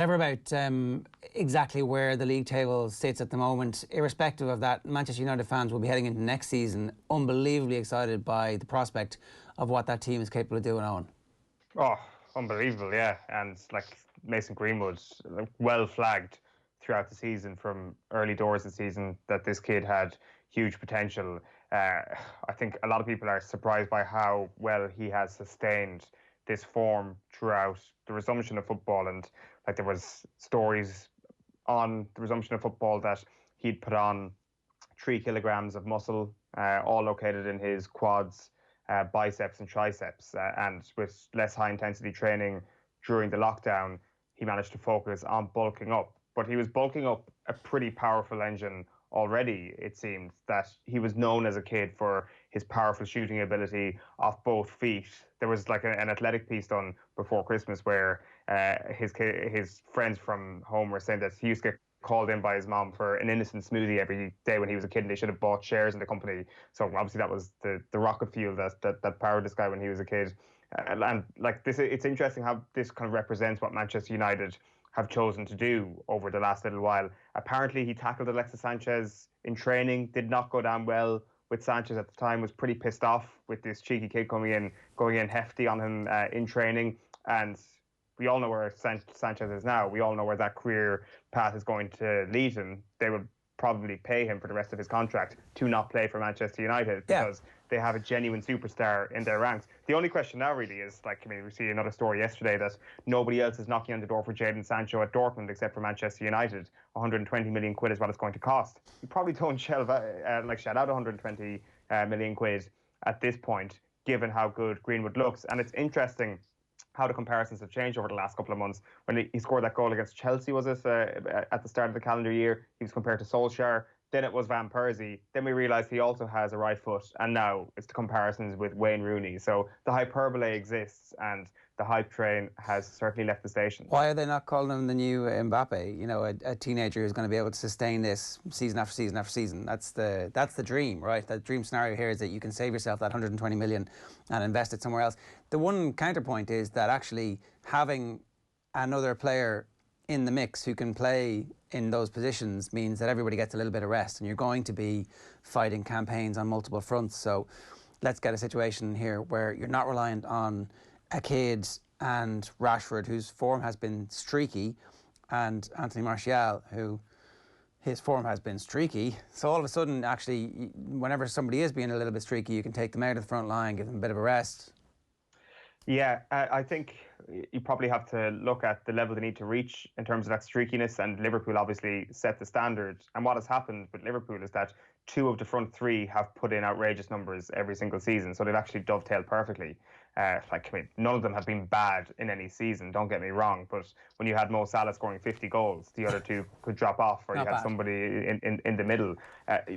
Never about exactly where the league table sits at the moment. Irrespective of that, Manchester United fans will be heading into next season unbelievably excited by the prospect of what that team is capable of doing, Eoin. Oh, unbelievable, yeah. And like Mason Greenwood, well flagged throughout the season from early doors of the season that this kid had huge potential. I think a lot of people are surprised by how well he has sustained this form throughout the resumption of football. And like there was stories on the resumption of football that he'd put on 3 kilograms of muscle, all located in his quads, biceps and triceps. And with less high intensity training during the lockdown, he managed to focus on bulking up. But he was bulking up a pretty powerful engine already. It seemed that he was known as a kid for his powerful shooting ability off both feet. There was like an athletic piece done before Christmas where his friends from home were saying that he used to get called in by his mom for an innocent smoothie every day when he was a kid, and they should have bought shares in the company. So obviously that was the rocket fuel that powered this guy when he was a kid. And like this, it's interesting how this kind of represents what Manchester United have chosen to do over the last little while. Apparently he tackled Alexis Sanchez in training, did not go down well with Sanchez at the time, was pretty pissed off with this cheeky kid going in hefty on him in training. And we all know where Sanchez is now. We all know where that career path is going to lead him. They would probably pay him for the rest of his contract to not play for Manchester United because they have a genuine superstar in their ranks. The only question now really is, like, I mean, we see another story yesterday that nobody else is knocking on the door for Jadon Sancho at Dortmund except for Manchester United. 120 million quid is what it's going to cost. You probably don't shell out 120 million quid at this point, given how good Greenwood looks. And it's interesting how the comparisons have changed over the last couple of months. When he scored that goal against Chelsea, was it, at the start of the calendar year, he was compared to Solskjaer. Then it was Van Persie. Then we realised he also has a right foot. And now it's the comparisons with Wayne Rooney. So the hyperbole exists and the hype train has certainly left the station. Why are they not calling him the new Mbappe? You know, a teenager who's going to be able to sustain this season after season after season. That's the dream, right? The dream scenario here is that you can save yourself that 120 million and invest it somewhere else. The one counterpoint is that actually having another player in the mix who can play in those positions means that everybody gets a little bit of rest, and you're going to be fighting campaigns on multiple fronts. So let's get a situation here where you're not reliant on a kid and Rashford, whose form has been streaky, and Anthony Martial, who his form has been streaky. So all of a sudden, actually, whenever somebody is being a little bit streaky, you can take them out of the front line, give them a bit of a rest. Yeah, I think you probably have to look at the level they need to reach in terms of that streakiness, and Liverpool obviously set the standard. And what has happened with Liverpool is that 2 of the front 3 have put in outrageous numbers every single season, so they've actually dovetailed perfectly. None of them have been bad in any season, don't get me wrong, but when you had Mo Salah scoring 50 goals, the other 2 could drop off, or you had somebody in the middle.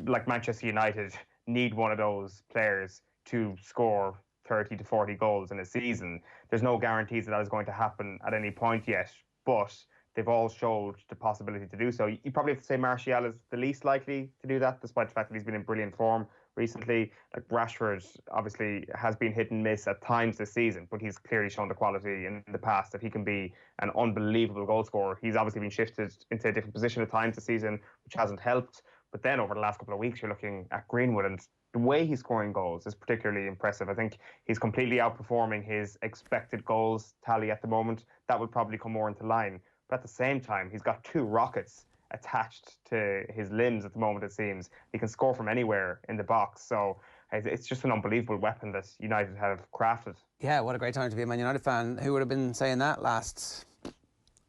Like Manchester United need one of those players to score 30 to 40 goals in a season. There's no guarantees that is going to happen at any point yet, but they've all showed the possibility to do so. You probably have to say Martial is the least likely to do that, despite the fact that he's been in brilliant form recently. Like Rashford obviously has been hit and miss at times this season, but he's clearly shown the quality in the past that he can be an unbelievable goal scorer. He's obviously been shifted into a different position at times this season, which hasn't helped. But then over the last couple of weeks, you're looking at Greenwood, and the way he's scoring goals is particularly impressive. I think he's completely outperforming his expected goals tally at the moment. That would probably come more into line. But at the same time, he's got 2 rockets attached to his limbs at the moment, it seems. He can score from anywhere in the box. So it's just an unbelievable weapon that United have crafted. Yeah, what a great time to be a Man United fan. Who would have been saying that last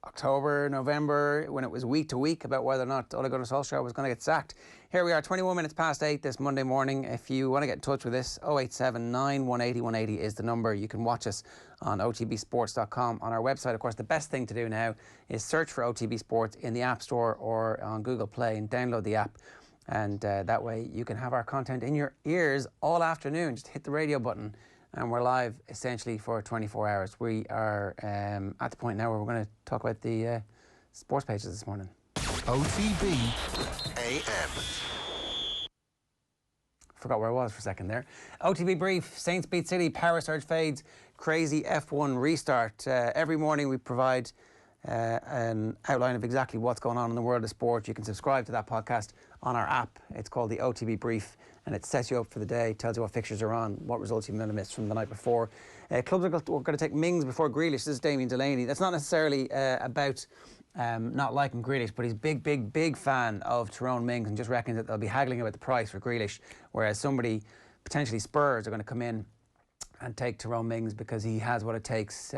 October, November, when it was week to week about whether or not Ole Gunnar Solskjaer was going to get sacked? Here we are, 21 minutes past 8 this Monday morning. If you want to get in touch with us, 0879 180 180 is the number. You can watch us on otbsports.com. On our website, of course, the best thing to do now is search for OTB Sports in the App Store or on Google Play and download the app. And that way you can have our content in your ears all afternoon. Just hit the radio button and we're live essentially for 24 hours. We are at the point now where we're going to talk about the sports pages this morning. OTB AM. Forgot where I was for a second there. OTB brief. Saints beat City. Power surge fades. Crazy F1 restart. Every morning we provide an outline of exactly what's going on in the world of sport. You can subscribe to that podcast on our app. It's called the OTB Brief, and it sets you up for the day, tells you what fixtures are on, what results you're going to miss from the night before. Clubs are going to take Mings before Grealish. This is Damien Delaney. That's not necessarily about not liking Grealish, but he's big fan of Tyrone Mings and just reckons that they'll be haggling about the price for Grealish, whereas somebody, potentially Spurs, are going to come in and take Tyrone Mings because he has what it takes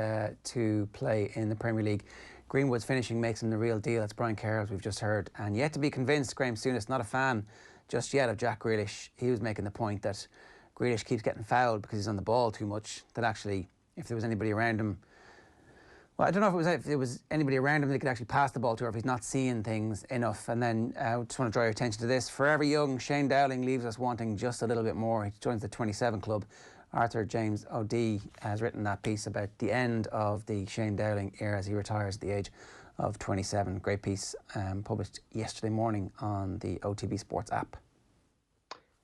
to play in the Premier League. Greenwood's finishing makes him the real deal. That's Brian Kerr, as we've just heard. And yet to be convinced, Graham Souness, not a fan just yet of Jack Grealish. He was making the point that Grealish keeps getting fouled because he's on the ball too much, that actually, if there was anybody around him, well, I don't know if it was anybody around him that could actually pass the ball to, or if he's not seeing things enough. And then I just want to draw your attention to this. Forever young, Shane Dowling leaves us wanting just a little bit more. He joins the 27 club. Arthur James O'Dea has written that piece about the end of the Shane Dowling era as he retires at the age of 27. Great piece, published yesterday morning on the OTB Sports app.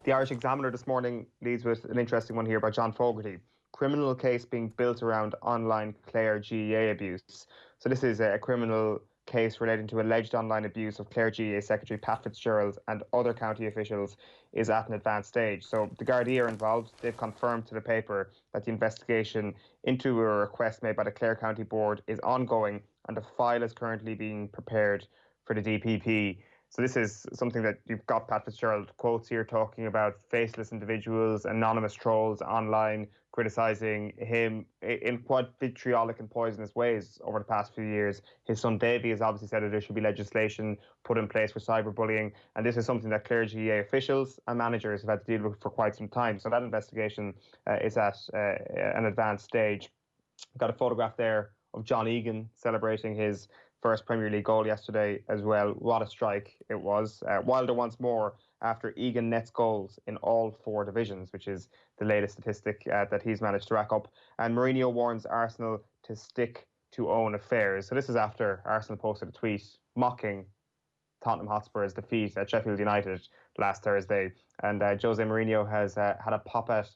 The Irish Examiner this morning leads with an interesting one here by John Fogarty. Criminal case being built around online Clare GEA abuse. So this is a criminal case relating to alleged online abuse of Clare GEA Secretary Pat Fitzgerald and other county officials is at an advanced stage. So the Gardaí are involved. They've confirmed to the paper that the investigation into a request made by the Clare County Board is ongoing and a file is currently being prepared for the DPP. So this is something that you've got Pat Fitzgerald quotes here talking about faceless individuals, anonymous trolls online, criticising him in quite vitriolic and poisonous ways over the past few years. His son Davy has obviously said that there should be legislation put in place for cyberbullying, and this is something that Clare GEA officials and managers have had to deal with for quite some time. So that investigation is at an advanced stage. I've got a photograph there of John Egan celebrating his first Premier League goal yesterday as well. What a strike it was. Wilder once more after Egan nets goals in all 4 divisions, which is the latest statistic that he's managed to rack up. And Mourinho warns Arsenal to stick to own affairs. So this is after Arsenal posted a tweet mocking Tottenham Hotspur's defeat at Sheffield United last Thursday. And Jose Mourinho has had a pop at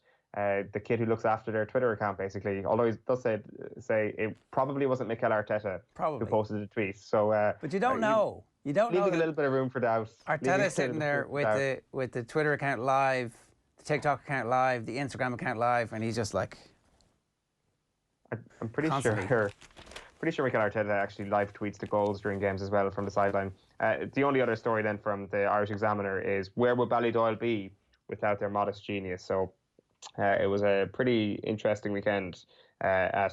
the kid who looks after their Twitter account, basically. Although he does say it probably wasn't Mikel Arteta who posted the tweet. So, but you don't know. You don't know. Leaving a little bit of room for doubt. Arteta's sitting there with the Twitter account live, the TikTok account live, the Instagram account live, and he's just like. I'm pretty constantly. sure. Pretty sure Mikel Arteta actually live tweets the goals during games as well from the sideline. The only other story then from the Irish Examiner is where would Ballydoyle be without their modest genius? So it was a pretty interesting weekend at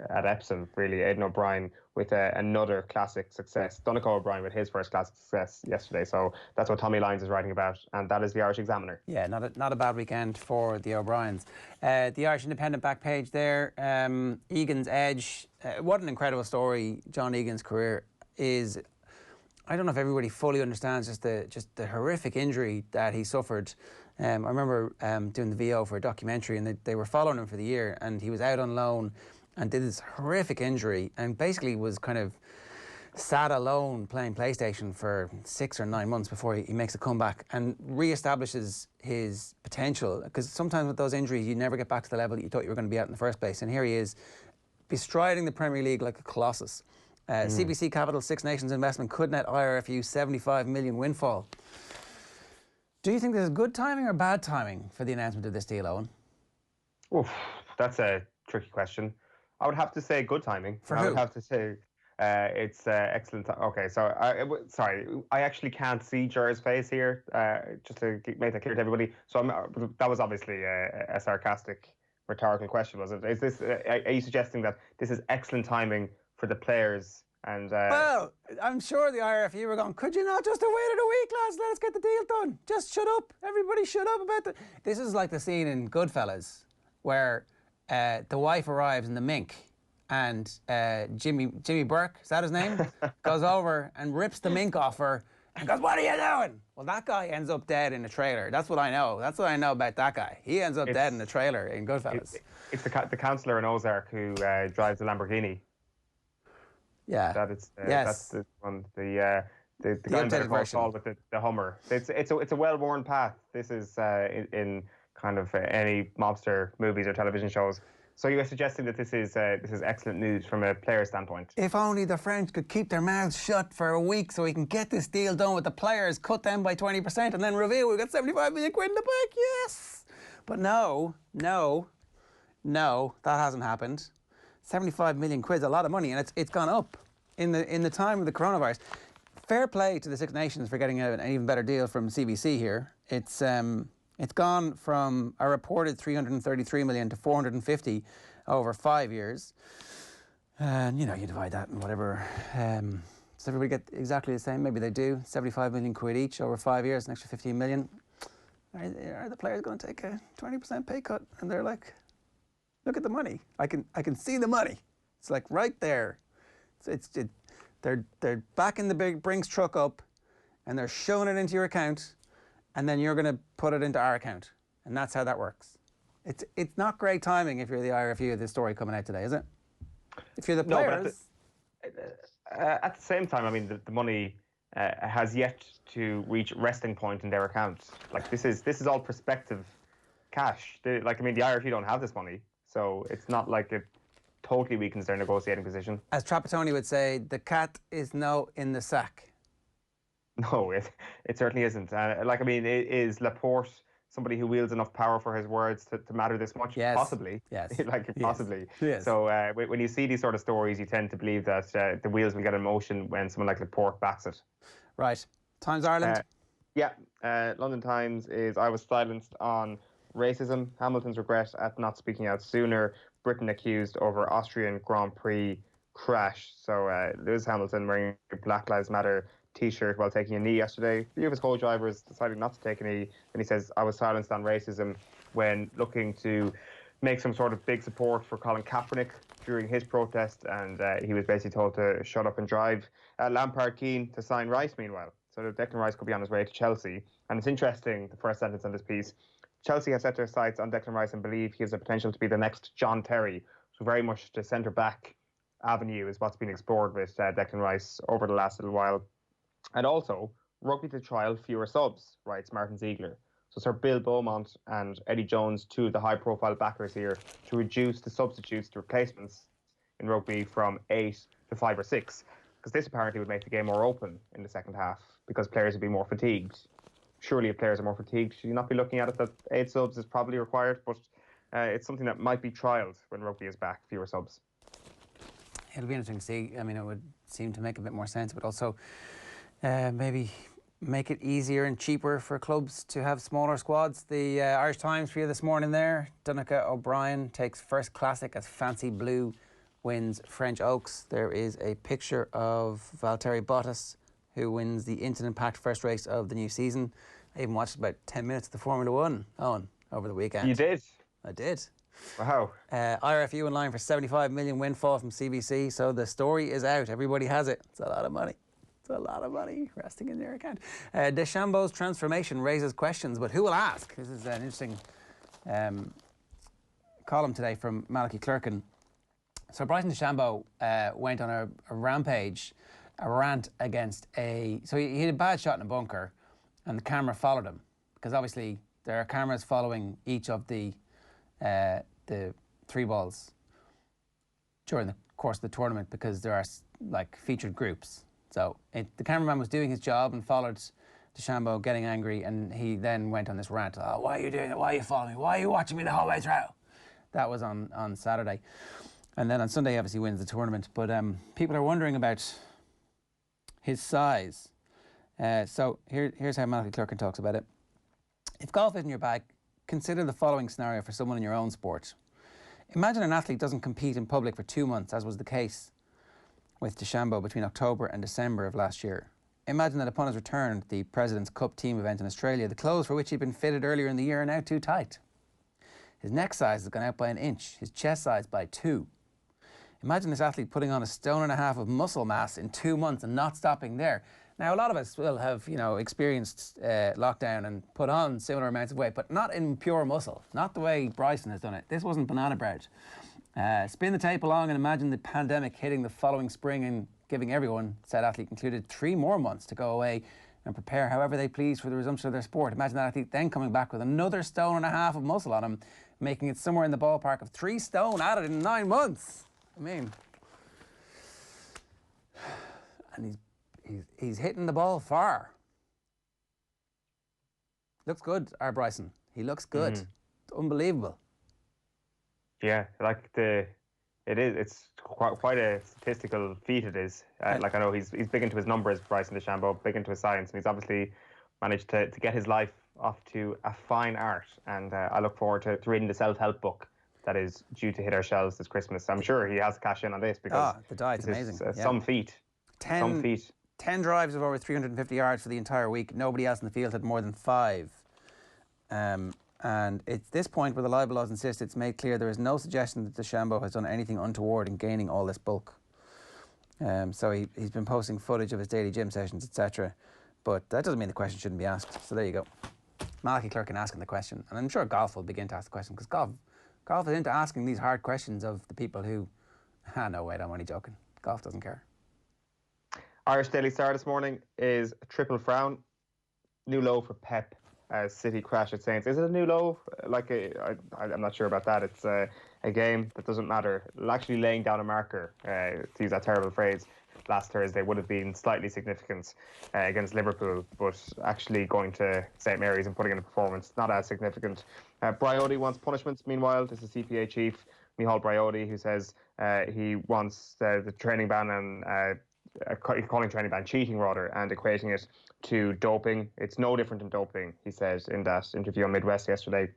Epsom, really. Aidan O'Brien with another classic success. Donegal O'Brien with his first classic success yesterday. So that's what Tommy Lyons is writing about, and that is the Irish Examiner. Yeah, not a bad weekend for the O'Briens. The Irish Independent back page there. Egan's edge. What an incredible story John Egan's career is. I don't know if everybody fully understands just the horrific injury that he suffered. I remember doing the VO for a documentary, and they were following him for the year, and he was out on loan and did this horrific injury and basically was kind of sat alone playing PlayStation for 6 or 9 months before he makes a comeback and re-establishes his potential, because sometimes with those injuries you never get back to the level that you thought you were going to be at in the first place, and here he is bestriding the Premier League like a colossus. CVC Capital Six Nations investment could net IRFU 75 million windfall. Do you think this is good timing or bad timing for the announcement of this deal, Eoin? Oof, that's a tricky question. I would have to say good timing. For who? I would have to say it's excellent. Okay, so sorry, I actually can't see Ger's face here, just to make that clear to everybody. So that was obviously a sarcastic, rhetorical question, was it? Is this? Are you suggesting that this is excellent timing for the players? And well, I'm sure the IRFU were going, could you not just have waited a week, lads? Let us get the deal done. Just shut up. Everybody shut up about it. This is like the scene in Goodfellas where the wife arrives in the mink and Jimmy Burke, is that his name? Goes over and rips the mink off her and goes, what are you doing? Well, that guy ends up dead in a trailer. That's what I know. That's what I know about that guy. He ends up dead in a trailer in Goodfellas. It's the councillor in Ozark who drives the Lamborghini. Yeah. Yes. That's the one. The guy in Better Call Saul with the Hummer. It's a well-worn path. This is in kind of any mobster movies or television shows. So you are suggesting that this is excellent news from a player standpoint? If only the French could keep their mouths shut for a week so we can get this deal done with the players, cut them by 20% and then reveal we've got 75 million quid in the bank, yes! But no, that hasn't happened. 75 million quid's a lot of money, and it's gone up in the time of the coronavirus. Fair play to the Six Nations for getting an even better deal from CVC here. It's gone from a reported 333 million to 450 over 5 years. And, you divide that and whatever. Does everybody get exactly the same? Maybe they do. 75 million quid each over 5 years, an extra 15 million. Are the players going to take a 20% pay cut? And they're like, look at the money. I can see the money. It's like right there. They're backing the big Brinks truck up and they're showing it into your account, and then you're going to put it into our account. And that's how that works. It's not great timing if you're the IRFU of this story coming out today, is it? If you're the players... No, but at the same time, I mean, the money has yet to reach resting point in their accounts. Like, this is all prospective cash. The IRFU don't have this money, so it's not like it totally weakens their negotiating position. As Trapattoni would say, the cat is no in the sack. No, it certainly isn't. Is Laporte somebody who wields enough power for his words to matter this much? Yes. Possibly. Yes. Possibly. Yes. So when you see these sort of stories, you tend to believe that the wheels will get in motion when someone like Laporte backs it. Right. Times Ireland? London Times is, I was silenced on racism. Hamilton's regret at not speaking out sooner. Britain accused over Austrian Grand Prix crash. So Lewis Hamilton wearing a Black Lives Matter T-shirt while taking a knee yesterday. A few of his co-drivers decided not to take a knee, and he says, I was silenced on racism, when looking to make some sort of big support for Colin Kaepernick during his protest, and he was basically told to shut up and drive. Lampard keen to sign Rice, meanwhile. So Declan Rice could be on his way to Chelsea. And it's interesting, the first sentence on this piece, Chelsea has set their sights on Declan Rice and believe he has the potential to be the next John Terry. So very much the centre-back avenue is what's been explored with Declan Rice over the last little while. And also, rugby to trial fewer subs, writes Martin Ziegler. So Sir Bill Beaumont and Eddie Jones, two of the high-profile backers here, to reduce the substitutes to replacements in rugby from 8 to 5 or 6, because this apparently would make the game more open in the second half, because players would be more fatigued. Surely if players are more fatigued, should you not be looking at it that 8 subs is probably required, but it's something that might be trialled when rugby is back, fewer subs. It'll be interesting to see. I mean, it would seem to make a bit more sense, but also maybe make it easier and cheaper for clubs to have smaller squads. The Irish Times for you this morning there. Donncha O'Brien takes first classic as Fancy Blue wins French Oaks. There is a picture of Valtteri Bottas, who wins the instant-packed first race of the new season. I even watched about 10 minutes of the Formula One, Eoin, over the weekend. You did? I did. Wow. IRFU in line for 75 million windfall from CVC, so the story is out. Everybody has it. It's a lot of money. It's a lot of money resting in their account. DeChambeau's transformation raises questions, but who will ask? This is an interesting column today from Malachy Clerkin. So Bryson DeChambeau went on a rampage, a rant against so he had a bad shot in a bunker, and the camera followed him, because obviously there are cameras following each of the 3 balls during the course of the tournament, because there are like featured groups. So the cameraman was doing his job and followed DeChambeau, getting angry, and he then went on this rant. Oh, why are you doing it? Why are you following me? Why are you watching me the whole way through? That was on Saturday. And then on Sunday, obviously, wins the tournament. But people are wondering about his size. So here's how Malachy Clerkin talks about it. If golf isn't your bag, consider the following scenario for someone in your own sport. Imagine an athlete doesn't compete in public for 2 months, as was the case with DeChambeau between October and December of last year. Imagine that upon his return at the President's Cup team event in Australia, the clothes for which he'd been fitted earlier in the year are now too tight. His neck size has gone out by 1 inch, his chest size by 2. Imagine this athlete putting on 1.5 stone of muscle mass in 2 months and not stopping there. Now, a lot of us will have, experienced lockdown and put on similar amounts of weight, but not in pure muscle, not the way Bryson has done it. This wasn't banana bread. Spin the tape along and imagine the pandemic hitting the following spring and giving everyone, said athlete concluded, 3 more months to go away and prepare however they please for the resumption of their sport. Imagine that athlete then coming back with another 1.5 stone of muscle on him, making it somewhere in the ballpark of 3 stone added in 9 months. I mean, and he's hitting the ball far. Looks good, our Bryson. He looks good. It's unbelievable. Yeah, like it's quite a statistical feat. It is. Like I know he's big into his numbers, Bryson DeChambeau, big into his science, and he's obviously managed to get his life off to a fine art. And I look forward to reading the self-help book that is due to hit our shelves this Christmas. I'm sure he has to cash in on this because the diet's amazing. Some feat. 10 drives of over 350 yards for the entire week. Nobody else in the field had more than 5. And it's this point where the libel laws insist it's made clear there is no suggestion that DeChambeau has done anything untoward in gaining all this bulk. So he's been posting footage of his daily gym sessions, etc. But that doesn't mean the question shouldn't be asked. So there you go. Malachy Clerkin asking the question. And I'm sure golf will begin to ask the question because golf is into asking these hard questions of the people who... no, wait, I'm only joking. Golf doesn't care. Irish Daily Star this morning is a triple frown. New low for Pep as City crash at Saints. Is it a new low? I'm not sure about that. It's a game that doesn't matter. Actually laying down a marker, to use that terrible phrase, last Thursday would have been slightly significant against Liverpool, but actually going to St Mary's and putting in a performance, not as significant. Briotti wants punishments. Meanwhile, this is CPA chief Micheál Briotti, who says he wants the training ban and calling training ban cheating rather, and equating it to doping. It's no different than doping, he said in that interview on Midwest yesterday.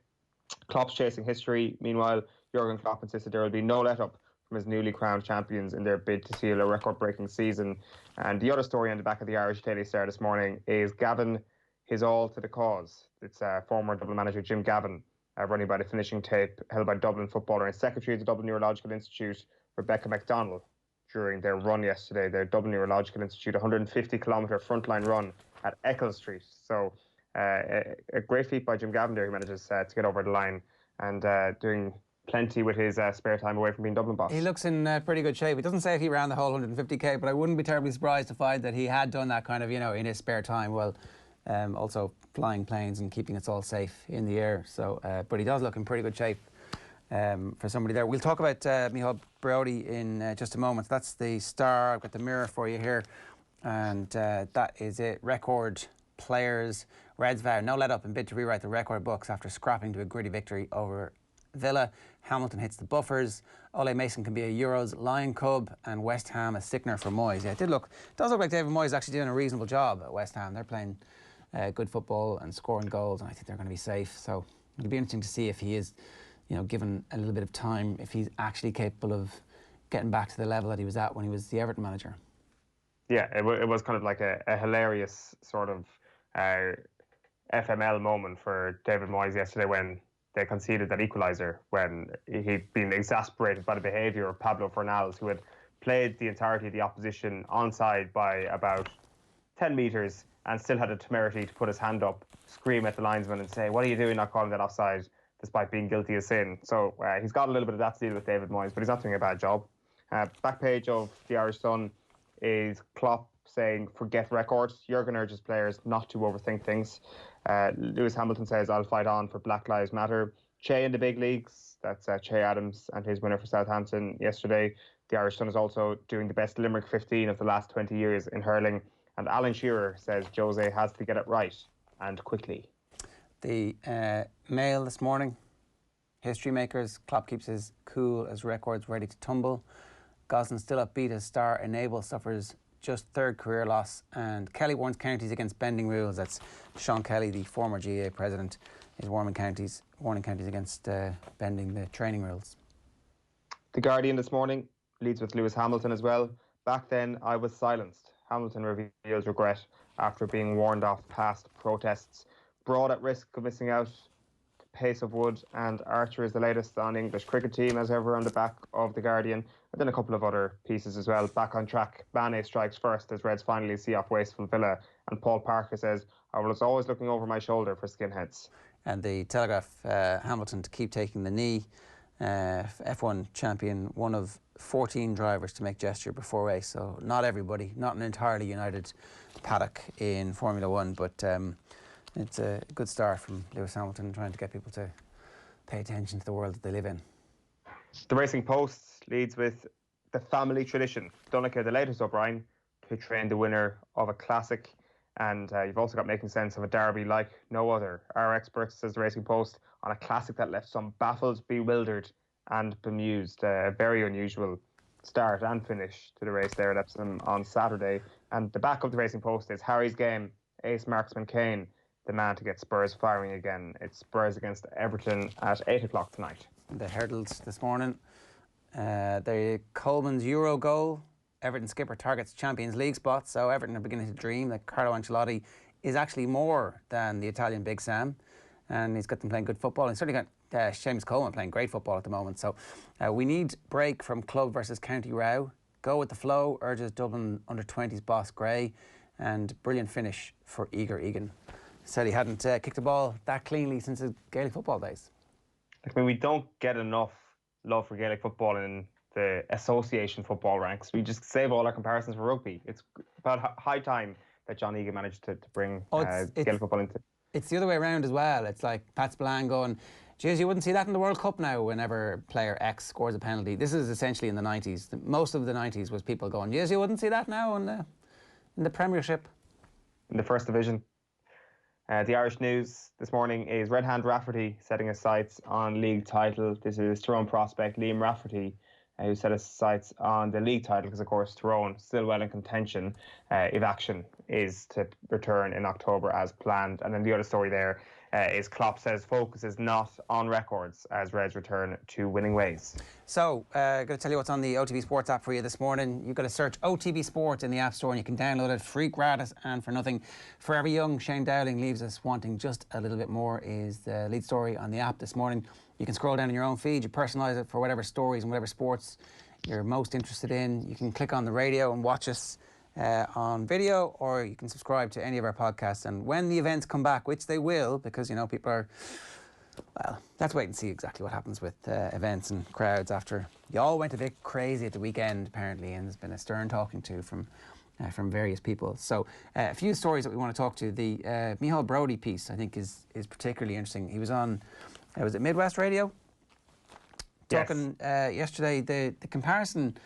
Klopp's chasing history. Meanwhile, Jurgen Klopp insisted there will be no let-up from his newly crowned champions in their bid to seal a record-breaking season. And the other story on the back of the Irish Daily Star this morning is Gavin, his all to the cause. It's former Dublin manager Jim Gavin, running by the finishing tape held by Dublin footballer and secretary of the Dublin Neurological Institute, Rebecca MacDonald, during their run yesterday, their Dublin Neurological Institute 150-kilometre frontline run at Eccles Street. So a great feat by Jim Gavin there, who manages to get over the line and doing plenty with his spare time away from being Dublin boss. He looks in pretty good shape. He doesn't say if he ran the whole 150k, but I wouldn't be terribly surprised to find that he had done that kind of, in his spare time, while also flying planes and keeping us all safe in the air. So, but he does look in pretty good shape. For somebody there. We'll talk about Micheál Briotti in just a moment. That's the Star. I've got the Mirror for you here, and that is it. Record players. Reds vow no let up and bid to rewrite the record books after scrapping to a gritty victory over Villa. Hamilton hits the buffers. Ole Mason can be a Euros Lion Cub, and West Ham a sickener for Moyes. Yeah, it does look like David Moyes is actually doing a reasonable job at West Ham. They're playing good football and scoring goals, and I think they're going to be safe. So it'll be interesting to see if he is, given a little bit of time, if he's actually capable of getting back to the level that he was at when he was the Everton manager. Yeah, it was kind of like a hilarious sort of FML moment for David Moyes yesterday when they conceded that equaliser, when he'd been exasperated by the behaviour of Pablo Fornals, who had played the entirety of the opposition onside by about 10 metres and still had the temerity to put his hand up, scream at the linesman and say, "What are you doing not calling that offside?" despite being guilty of sin. So he's got a little bit of that to deal with, David Moyes, but he's not doing a bad job. Back page of the Irish Sun is Klopp saying, forget records. Jurgen urges players not to overthink things. Lewis Hamilton says, I'll fight on for Black Lives Matter. Che in the big leagues. That's Che Adams and his winner for Southampton yesterday. The Irish Sun is also doing the best Limerick 15 of the last 20 years in hurling. And Alan Shearer says Jose has to get it right, and quickly. The Mail this morning, history makers. Klopp keeps his cool as records ready to tumble. Gosling still upbeat as Star Enable suffers just third career loss, and Kelly warns counties against bending rules. That's Sean Kelly, the former GAA president, is warning counties against bending the training rules. The Guardian this morning leads with Lewis Hamilton as well. Back then, I was silenced. Hamilton reveals regret after being warned off past protests. Broad at risk of missing out. Pace of Wood and Archer is the latest on English cricket team, as ever, on the back of The Guardian. And then a couple of other pieces as well. Back on track, Mane strikes first as Reds finally see off wasteful Villa. And Paul Parker says, I was always looking over my shoulder for skinheads. And the Telegraph, Hamilton to keep taking the knee. F1 champion, one of 14 drivers to make gesture before race. So not everybody, not an entirely united paddock in Formula One, but it's a good start from Lewis Hamilton trying to get people to pay attention to the world that they live in. The Racing Post leads with the family tradition. Donegal, the latest O'Brien, to train the winner of a classic. And you've also got making sense of a derby like no other. Our experts, says the Racing Post, on a classic that left some baffled, bewildered and bemused. A very unusual start and finish to the race there at Epsom on Saturday. And the back of the Racing Post is Harry's game, ace marksman Kane, the man to get Spurs firing again. It's Spurs against Everton at 8 o'clock tonight. The hurdles this morning. The Coleman's Euro goal. Everton skipper targets Champions League spot, so Everton are beginning to dream that Carlo Ancelotti is actually more than the Italian Big Sam, and he's got them playing good football. And certainly got Seamus Coleman playing great football at the moment. So we need break from club versus county row. Go with the flow, urges Dublin under-20s boss Gray, and brilliant finish for Egan. Said he hadn't kicked a ball that cleanly since his Gaelic football days. I mean, we don't get enough love for Gaelic football in the association football ranks. We just save all our comparisons for rugby. It's about high time that John Egan managed to bring Gaelic football into. It's the other way around as well. It's like Pat Spillane going, geez, you wouldn't see that in the World Cup now whenever player X scores a penalty. This is essentially in the 90s. Most of the 90s was people going, geez, you wouldn't see that now in the Premiership. In the First Division. The Irish news this morning is Red Hand Rafferty setting his sights on league title. This is Tyrone prospect Liam Rafferty who set his sights on the league title because, of course, Tyrone still well in contention if action is to return in October as planned. And then the other story there is Klopp says focus is not on records as Reds return to winning ways. So, I'm going to tell you what's on the OTB Sports app for you this morning. You've got to search OTB Sport in the App Store and you can download it free, gratis and for nothing. Forever Young, Shane Dowling leaves us wanting just a little bit more is the lead story on the app this morning. You can scroll down in your own feed, you personalise it for whatever stories and whatever sports you're most interested in. You can click on the radio and watch us on video, or you can subscribe to any of our podcasts. And when the events come back, which they will, because, you know, people are, well, let's wait and see exactly what happens with events and crowds after you all went a bit crazy at the weekend, apparently, and there's been a stern talking to from various people. So a few stories that we want to talk to. The Micheál Brodie piece, I think, is particularly interesting. He was on, was it Midwest Radio? Yes. Talking yesterday, the comparison,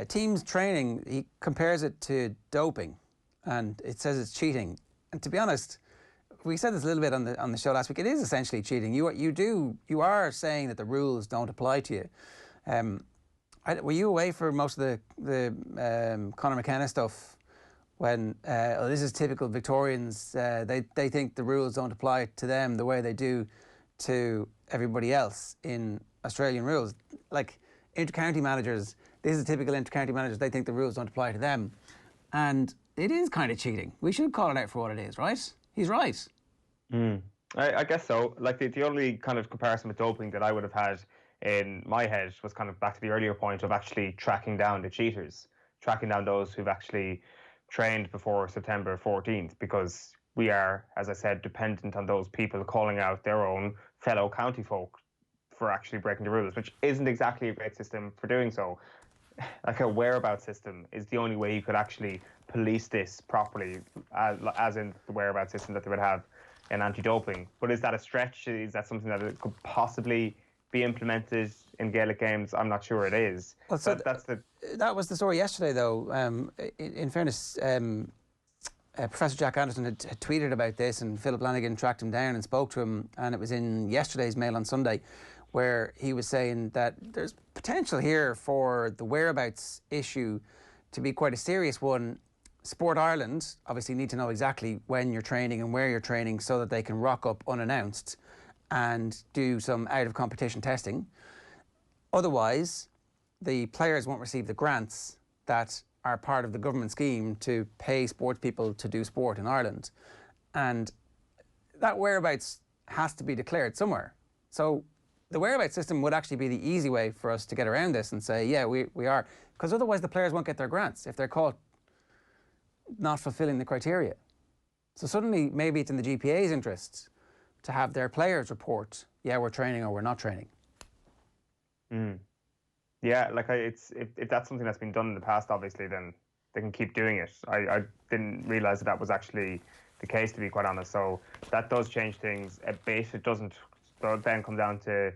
teams training, he compares it to doping, and it says it's cheating. And to be honest, we said this a little bit on the show last week. It is essentially cheating. You are saying that the rules don't apply to you. Were you away for most of the Conor McKenna stuff when this is typical Victorians? They think the rules don't apply to them the way they do to everybody else in Australian rules. Like inter-county managers, this is typical inter-county managers, they think the rules don't apply to them. And it is kind of cheating. We should call it out for what it is, right? He's right. I guess so. Like the only kind of comparison with doping that I would have had in my head was kind of back to the earlier point of actually tracking down the cheaters, tracking down those who've actually trained before September 14th, because we are, as I said, dependent on those people calling out their own fellow county folk for actually breaking the rules, which isn't exactly a great system for doing so. Like a whereabouts system is the only way you could actually police this properly, as in the whereabouts system that they would have in anti-doping. But is that a stretch? Is that something that could possibly be implemented in Gaelic games? I'm not sure it is. Well, so that was the story yesterday, though. In fairness, Professor Jack Anderson had tweeted about this, and Philip Lanigan tracked him down and spoke to him, and it was in yesterday's Mail on Sunday, where he was saying that there's potential here for the whereabouts issue to be quite a serious one. Sport Ireland obviously need to know exactly when you're training and where you're training so that they can rock up unannounced and do some out-of-competition testing. Otherwise, the players won't receive the grants that are part of the government scheme to pay sports people to do sport in Ireland. And that whereabouts has to be declared somewhere. So the whereabouts system would actually be the easy way for us to get around this and say, yeah, we are. Because otherwise the players won't get their grants if they're caught not fulfilling the criteria. So suddenly maybe it's in the GPA's interests to have their players report, yeah, we're training or we're not training. Yeah, like if that's something that's been done in the past, obviously, then they can keep doing it. I didn't realise that was actually the case, to be quite honest. So that does change things a bit. It doesn't they'll then come down to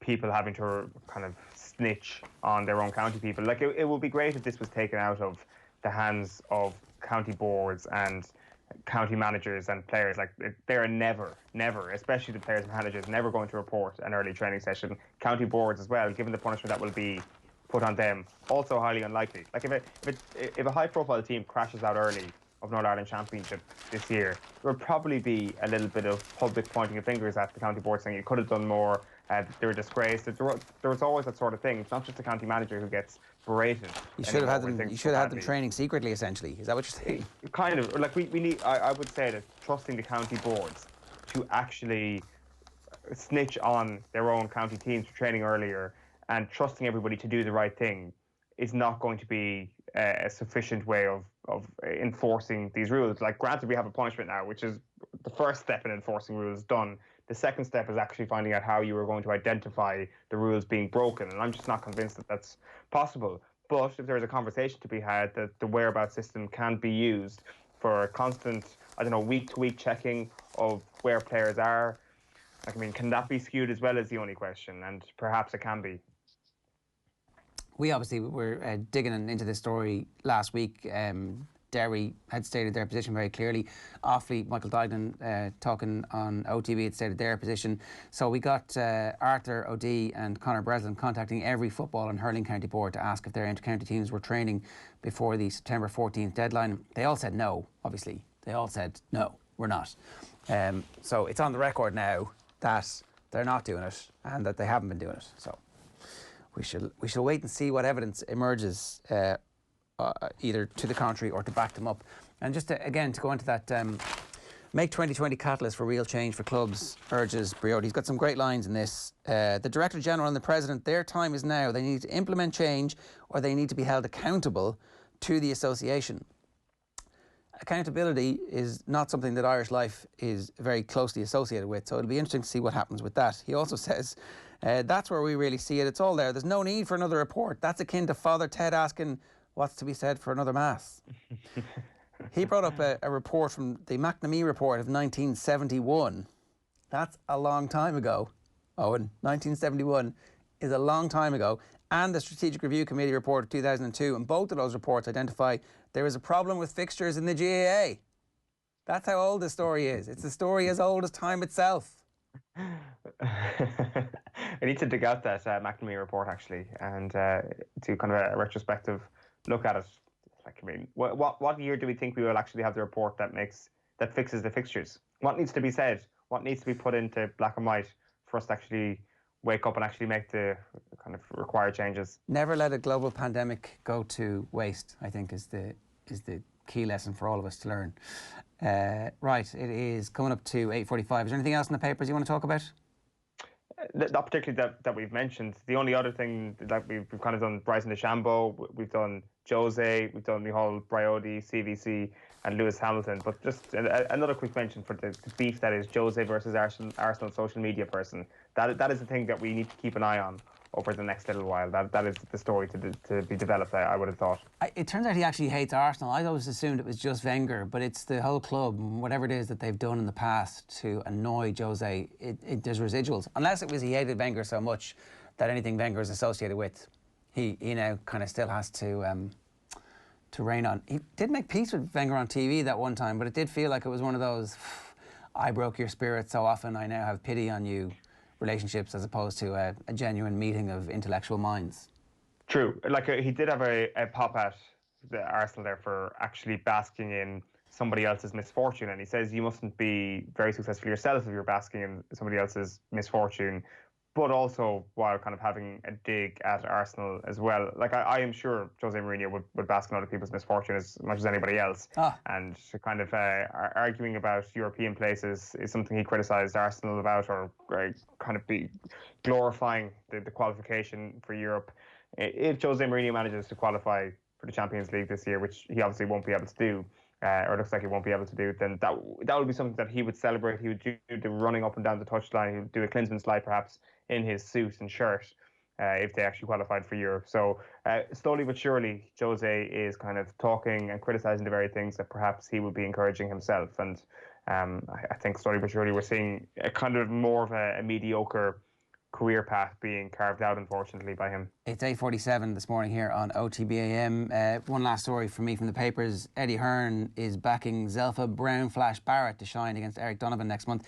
people having to kind of snitch on their own county people. Like, it would be great if this was taken out of the hands of county boards and county managers and players. Like, they're never, especially the players and managers, never going to report an early training session. County boards as well, given the punishment that will be put on them, also highly unlikely. Like, if a high-profile team crashes out early of Northern Ireland Championship this year, there would probably be a little bit of public pointing of fingers at the county board, saying you could have done more, they were disgraced. There was always that sort of thing. It's not just the county manager who gets berated. You should have had them training secretly, essentially. Is that what you're saying? Kind of. Like, we need, I would say that trusting the county boards to actually snitch on their own county teams for training earlier and trusting everybody to do the right thing is not going to be a sufficient way of enforcing these rules. Like, granted, we have a punishment now, which is the first step in enforcing rules done. The second step is actually finding out how you are going to identify the rules being broken. And I'm just not convinced that that's possible. But if there is a conversation to be had that the whereabouts system can be used for constant, week-to-week checking of where players are, like, I mean, can that be skewed as well, is the only question. And perhaps it can be. We obviously were digging into this story last week. Derry had stated their position very clearly. Offaly, Michael Duignan, talking on OTB, had stated their position. So we got Arthur O'Dea and Conor Breslin contacting every football and hurling county board to ask if their inter-county teams were training before the September 14th deadline. They all said no, obviously. They all said, no, we're not. So it's on the record now that they're not doing it and that they haven't been doing it. So we shall wait and see what evidence emerges either to the contrary or to back them up. And just to go into that, make 2020 catalyst for real change for clubs, urges Briode. He's got some great lines in this. The Director General and the President, their time is now. They need to implement change or they need to be held accountable to the association. Accountability is not something that Irish life is very closely associated with, so it'll be interesting to see what happens with that. He also says, that's where we really see it. It's all there. There's no need for another report. That's akin to Father Ted asking, what's to be said for another mass? He brought up a report from the McNamee report of 1971. That's a long time ago, Eoin. 1971 is a long time ago. And the Strategic Review Committee report of 2002. And both of those reports identify there is a problem with fixtures in the GAA. That's how old this story is. It's a story as old as time itself. I need to dig out that McNamee report, actually, and do kind of a retrospective look at it. Like, I mean, what year do we think we will actually have the report that fixes the fixtures? What needs to be said? What needs to be put into black and white for us to actually wake up and actually make the kind of required changes? Never let a global pandemic go to waste, I think, is the key lesson for all of us to learn. Right, it is coming up to 8:45. Is there anything else in the papers you want to talk about? Not particularly that we've mentioned. The only other thing that we've kind of done, Bryson DeChambeau, we've done Jose, we've done the whole Briode, CVC and Lewis Hamilton. But just another quick mention for the beef that is Jose versus Arsenal social media person. That is the thing that we need to keep an eye on over the next little while. That is the story to be developed, I would have thought. It turns out he actually hates Arsenal. I always assumed it was just Wenger, but it's the whole club, whatever it is that they've done in the past to annoy Jose. There's residuals. Unless it was he hated Wenger so much that anything Wenger is associated with, he now kind of still has to rein on. He did make peace with Wenger on TV that one time, but it did feel like it was one of those, I broke your spirit so often, I now have pity on you relationships, as opposed to a genuine meeting of intellectual minds. True. Like, he did have a pop at the Arsenal there for actually basking in somebody else's misfortune, and he says you mustn't be very successful yourself if you're basking in somebody else's misfortune, but also while kind of having a dig at Arsenal as well. Like, I am sure Jose Mourinho would bask in other people's misfortune as much as anybody else. And kind of arguing about European places is something he criticised Arsenal about, or kind of be glorifying the qualification for Europe. If Jose Mourinho manages to qualify for the Champions League this year, which he obviously won't be able to do, or looks like he won't be able to do, then that would be something that he would celebrate. He would do the running up and down the touchline. He would do a Klinsmann slide perhaps in his suit and shirt. if they actually qualified for Europe. So slowly but surely, Jose is kind of talking and criticising the very things that perhaps he would be encouraging himself. And I think slowly but surely we're seeing a kind of more of a mediocre career path being carved out, unfortunately, by him. It's 8:47 this morning here on OTBAM. One last story from me from the papers. Eddie Hearn is backing Zelfa Brown Flash Barrett to shine against Eric Donovan next month.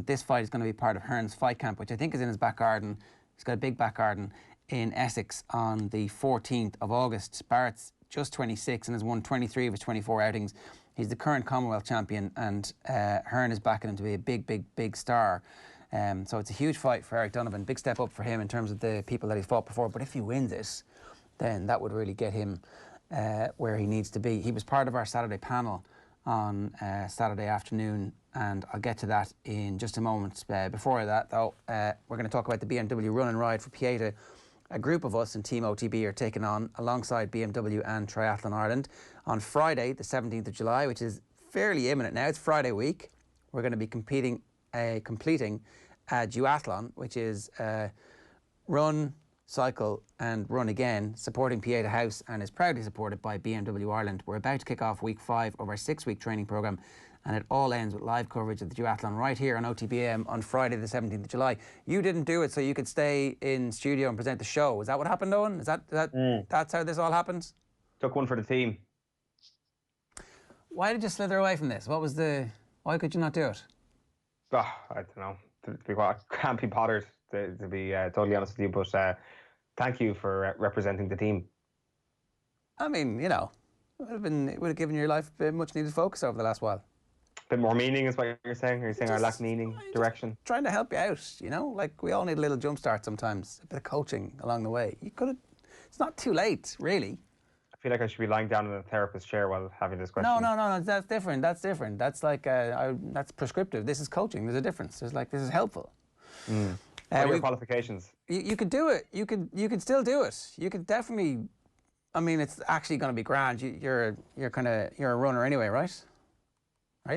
This fight is going to be part of Hearn's fight camp, which I think is in his back garden. He's got a big back garden in Essex on the 14th of August. Barrett's just 26 and has won 23 of his 24 outings. He's the current Commonwealth champion, and Hearn is backing him to be a big star. So it's a huge fight for Eric Donovan. Big step up for him in terms of the people that he's fought before. But if he wins it, then that would really get him where he needs to be. He was part of our Saturday panel on Saturday afternoon, and I'll get to that in just a moment. Before that, though, we're going to talk about the BMW Run and Ride for Pieta. A group of us in Team OTB are taking on alongside BMW and Triathlon Ireland on Friday, the 17th of July, which is fairly imminent now. It's Friday week. We're going to be completing a duathlon, which is run, cycle and run again, supporting Pieta House, and is proudly supported by BMW Ireland. We're about to kick off week 5 of our 6-week training programme, and it all ends with live coverage of the duathlon right here on OTBM on Friday the 17th of July. You didn't do it so you could stay in studio and present the show. Is that what happened, Eoin? Is that's how this all happened? Took one for the team. Why did you slither away from this? Why could you not do it? Oh, I don't know. I can't be bothered, to be totally honest with you. But thank you for representing the team. I mean, you know, it would have given your life a much needed focus over the last while. A bit more meaning is what you're saying? Are you saying I lack meaning, direction? Trying to help you out, you know? Like, we all need a little jump start sometimes, a bit of coaching along the way. You could have... It's not too late, really. I feel like I should be lying down in a therapist's chair while having this question. No, that's different. That's like, that's prescriptive. This is coaching. There's a difference. This is helpful. What are your qualifications? You could do it. You could still do it. You could definitely... I mean, it's actually going to be grand. You're a runner anyway, right? Are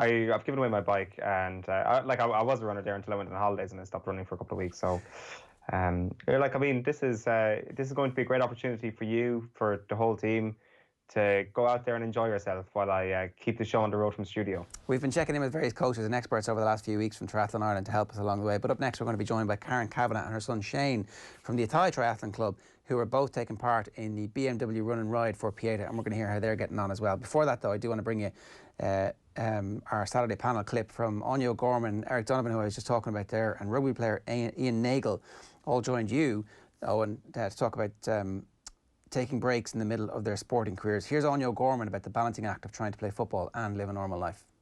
you? I've given away my bike, and I was a runner there until I went on holidays, and I stopped running for a couple of weeks. So, this is going to be a great opportunity for you, for the whole team, to go out there and enjoy yourself while I keep the show on the road from studio. We've been checking in with various coaches and experts over the last few weeks from Triathlon Ireland to help us along the way. But up next, we're going to be joined by Karen Kavanagh and her son Sheahan from the Athy Triathlon Club, who are both taking part in the BMW Run and Ride for Pieta, and we're going to hear how they're getting on as well. Before that, though, I do want to bring you our Saturday panel clip from Eoin O'Gorman, Eric Donovan, who I was just talking about there, and rugby player Ian Nagle all joined you, Eoin, to talk about taking breaks in the middle of their sporting careers. Here's Eoin O'Gorman about the balancing act of trying to play football and live a normal life.